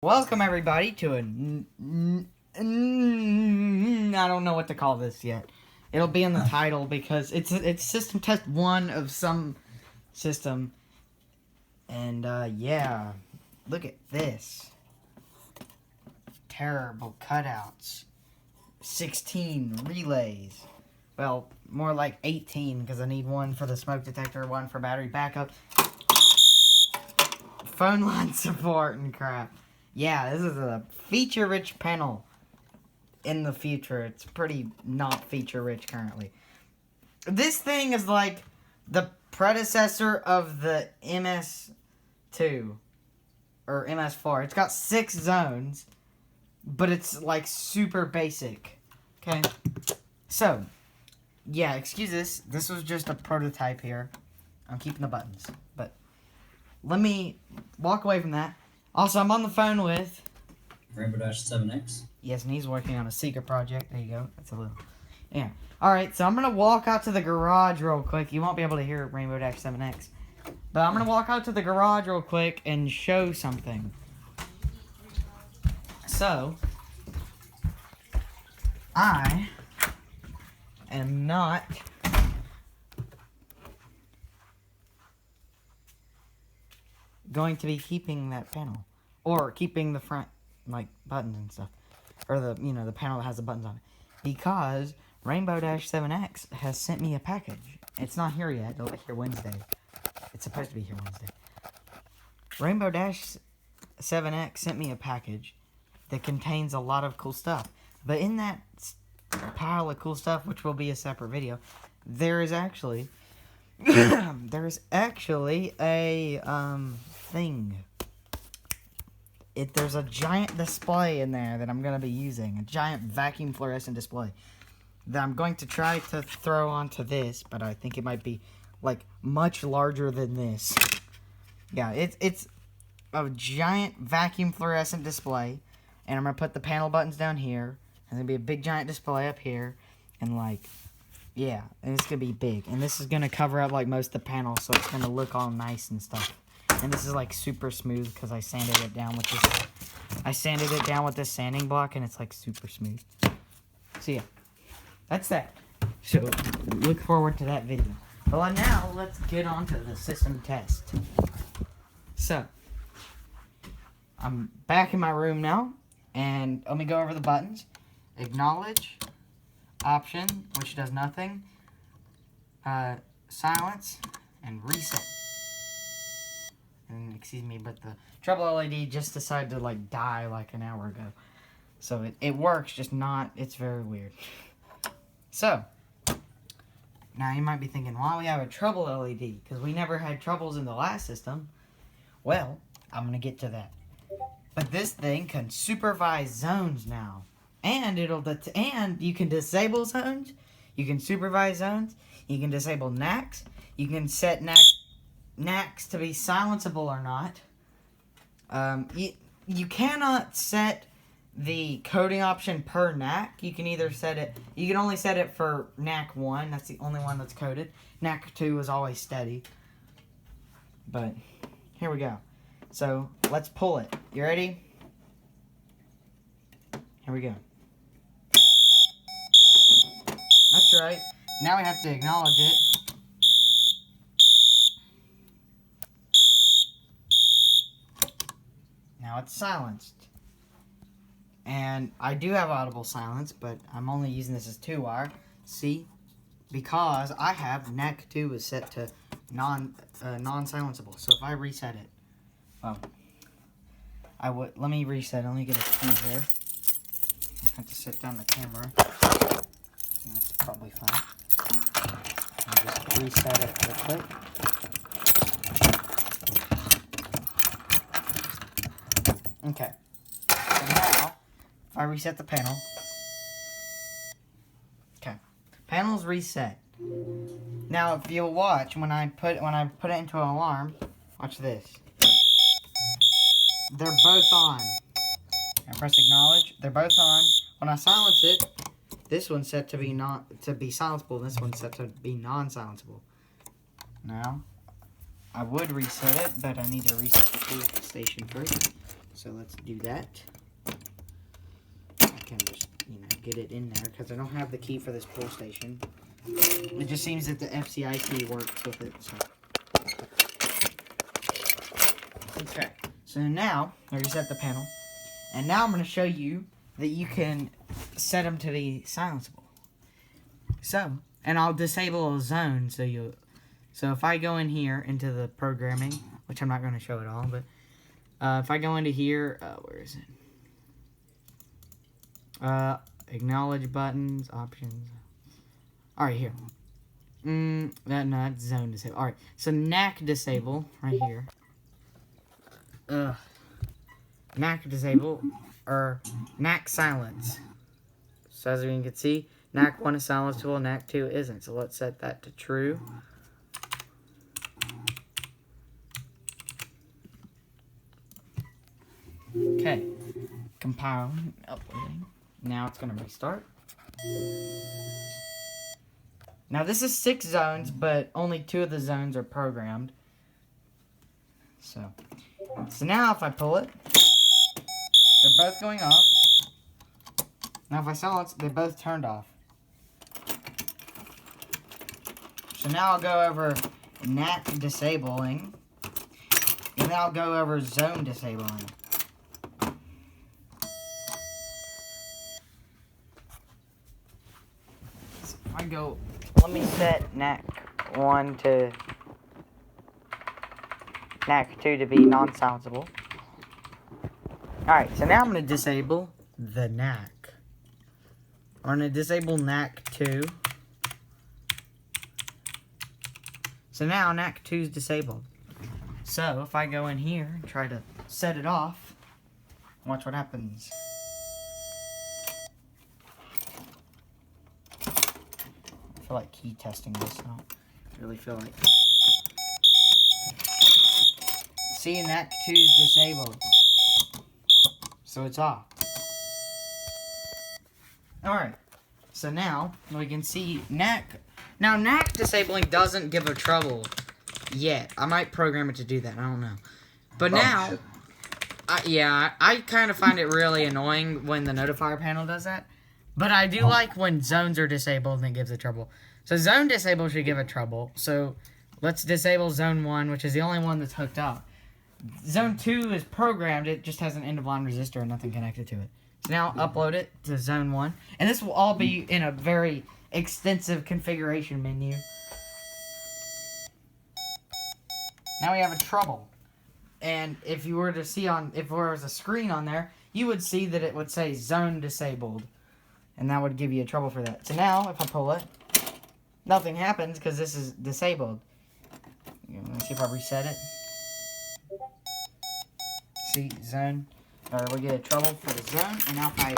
Welcome everybody to I don't know what to call this yet. It'll be in the title because it's system test 1 of some system. And yeah, look at this. Terrible cutouts. 16 relays. Well, more like 18 because I need one for the smoke detector, one for battery backup. Phone line support and crap. Yeah, this is a feature-rich panel in the future. It's pretty not feature-rich currently. This thing is like the predecessor of the MS2 or MS4. It's got 6 zones, but it's like super basic. Okay, so yeah, excuse this. This was just a prototype here. I'm keeping the buttons, but let me walk away from that. Also, I'm on the phone with Rainbow Dash 7X. Yes, and he's working on a secret project. There you go. That's a little. Yeah. Alright, so I'm going to walk out to the garage real quick. You won't be able to hear Rainbow Dash 7X. But I'm going to walk out to the garage real quick and show something. So, I am not going to be keeping that panel. Or keeping the front, like, buttons and stuff. Or the, you know, the panel that has the buttons on it. Because Rainbow Dash 7X has sent me a package. It's not here yet. It'll be here Wednesday. It's supposed to be here Wednesday. Rainbow Dash 7X sent me a package that contains a lot of cool stuff. But in that pile of cool stuff, which will be a separate video, there is actually there's actually a thing. There's a giant display in there that I'm going to be using. A giant vacuum fluorescent display that I'm going to try to throw onto this, but I think it might be, like, much larger than this. Yeah, it's a giant vacuum fluorescent display, and I'm going to put the panel buttons down here, and there'll be a big giant display up here, and, like, yeah, and it's going to be big. And this is going to cover up, like, most of the panel, so it's going to look all nice and stuff. And this is like super smooth because I sanded it down with this. I sanded it down with this sanding block, and it's like super smooth. So yeah, that's that. So look forward to that video. But now let's get on to the system test. So I'm back in my room now, and let me go over the buttons. Acknowledge, option, which does nothing, silence, and reset. And excuse me, but the trouble LED just decided to like die like an hour ago. So it works, just not, it's very weird. So, now you might be thinking, why we have a trouble LED? Because we never had troubles in the last system. Well, I'm going to get to that. But this thing can supervise zones now. And and you can disable zones. You can supervise zones. You can disable NACs. You can set NACs to be silenceable or not. You cannot set the coding option per NAC. You can either set it, you can only set it for NAC 1, that's the only one that's coded. NAC 2 is always steady. But, here we go. So, let's pull it. You ready? Here we go. That's right. Now we have to acknowledge it. Now it's silenced. And I do have audible silence, but I'm only using this as 2-wire. See? Because I have NAC 2 is set to non-silenceable. So if I reset it, well, let me reset it. Let me get a key here. I have to set down the camera. That's probably fine. I'll just reset it real quick. Okay, so now, if I reset the panel, okay, panel's reset. Now, if you'll watch, when I put it into an alarm, watch this. They're both on. I press acknowledge, they're both on. When I silence it, this one's set to be silenceable, and this one's set to be non-silenceable. Now, I would reset it, but I need to reset the booth station first. So let's do that. I can just, get it in there because I don't have the key for this pull station. It just seems that the FCI key works with it. So. Okay, so now I reset the panel, and now I'm going to show you that you can set them to be silenceable. So, and I'll disable a zone so if I go in here into the programming, which I'm not going to show it all, but if I go into here, where is it? Acknowledge buttons, options. Alright, here. That's zone disable. Alright, so NAC disable right here. NAC disable or NAC silence. So as you can see, NAC 1 is silenceable, NAC 2 isn't. So let's set that to true. Okay, compiling, uploading. Now it's going to restart. Now this is 6 zones, but only 2 of the zones are programmed. So now if I pull it, they're both going off. Now if I silence, they're both turned off. So now I'll go over NAC disabling, and then I'll go over zone disabling. So if I go, let me set NAC 1 to NAC 2 to be non-silenceable. Alright, so now I'm going to disable the NAC. I'm going to disable NAC 2. So now NAC 2 is disabled. So if I go in here and try to set it off, watch what happens. I feel like key testing this out. I really feel like. See, NAC 2 is disabled. So it's off. Alright. So now we can see NAC. Now NAC disabling doesn't give a trouble yet. I might program it to do that. I don't know. But now, I kind of find it really annoying when the notifier panel does that. But I do like when zones are disabled and it gives a trouble. So zone disable should give a trouble. So let's disable zone 1, which is the only one that's hooked up. Zone 2 is programmed. It just has an end-of-line resistor and nothing connected to it. So now upload it to zone 1. And this will all be in a very extensive configuration menu. Now we have a trouble. And if you were to see if there was a screen on there, you would see that it would say zone disabled. And that would give you a trouble for that. So now, if I pull it, nothing happens because this is disabled. Let me see if I reset it. See, zone. Or we get a trouble for the zone. And now if I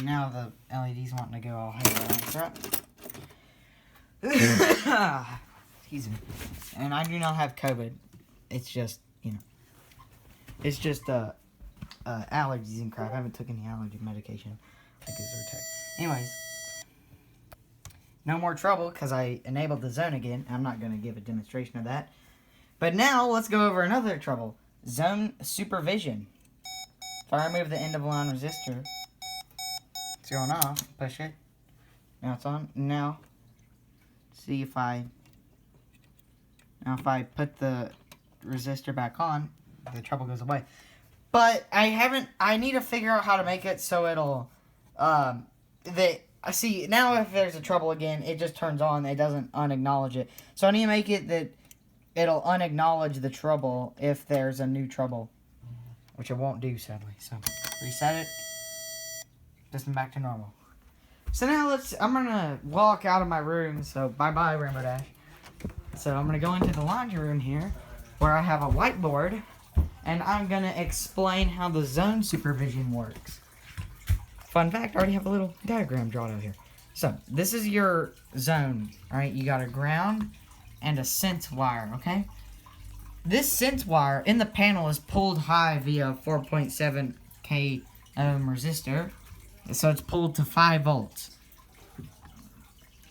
now the LED's wanting to go all haywire. Excuse me. And I do not have COVID. It's just, it's just allergies and crap. I haven't taken any allergy medication. Like Zyrtec. Anyways, no more trouble because I enabled the zone again. I'm not going to give a demonstration of that. But now let's go over another trouble. Zone supervision. If I remove the end-of-line resistor, it's going off. Push it. Now it's on. Now, see if I put the resistor back on, the trouble goes away. But I need to figure out how to make it so it'll, see, now if there's a trouble again, it just turns on, it doesn't unacknowledge it. So I need to make it that it'll unacknowledge the trouble if there's a new trouble, which it won't do, sadly. So, reset it, just back to normal. So now I'm gonna walk out of my room, so bye-bye, Rainbow Dash. So I'm gonna go into the laundry room here, where I have a whiteboard, and I'm gonna explain how the zone supervision works. Fun fact, I already have a little diagram drawn out here. So, this is your zone, alright? You got a ground and a sense wire, okay? This sense wire in the panel is pulled high via 4.7k resistor. So it's pulled to 5 volts.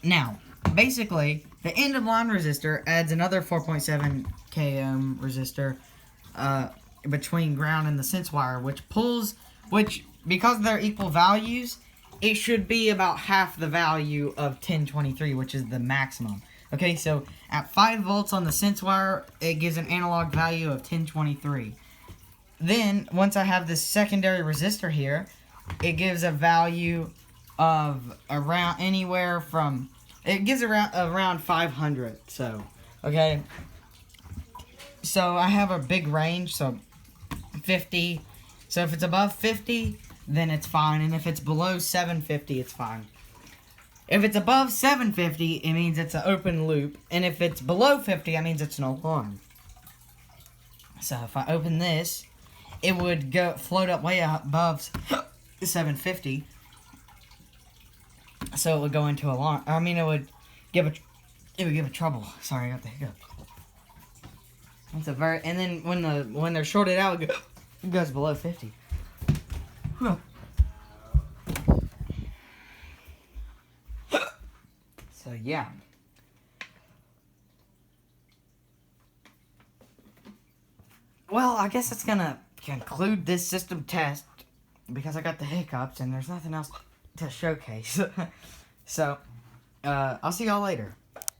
Now, basically, the end-of-line resistor adds another 4.7k k ohm resistor between ground and the sense wire, which because they're equal values, it should be about half the value of 1023, which is the maximum. Okay, so at 5 volts on the sense wire, it gives an analog value of 1023. Then, once I have this secondary resistor here, it gives a value of around anywhere from, it gives around 500. So, okay. So I have a big range, so 50. So if it's above 50, then it's fine, and if it's below 750, it's fine. If it's above 750, it means it's an open loop, and if it's below 50, it means it's an alarm. So if I open this, it would float up way above 750. So it would go into alarm. I mean, it would give a trouble. Sorry, I got the hiccup. It's a very, and then when they're shorted out, it goes below 50. So yeah. Well, I guess it's gonna conclude this system test because I got the hiccups and there's nothing else to showcase. So, I'll see y'all later.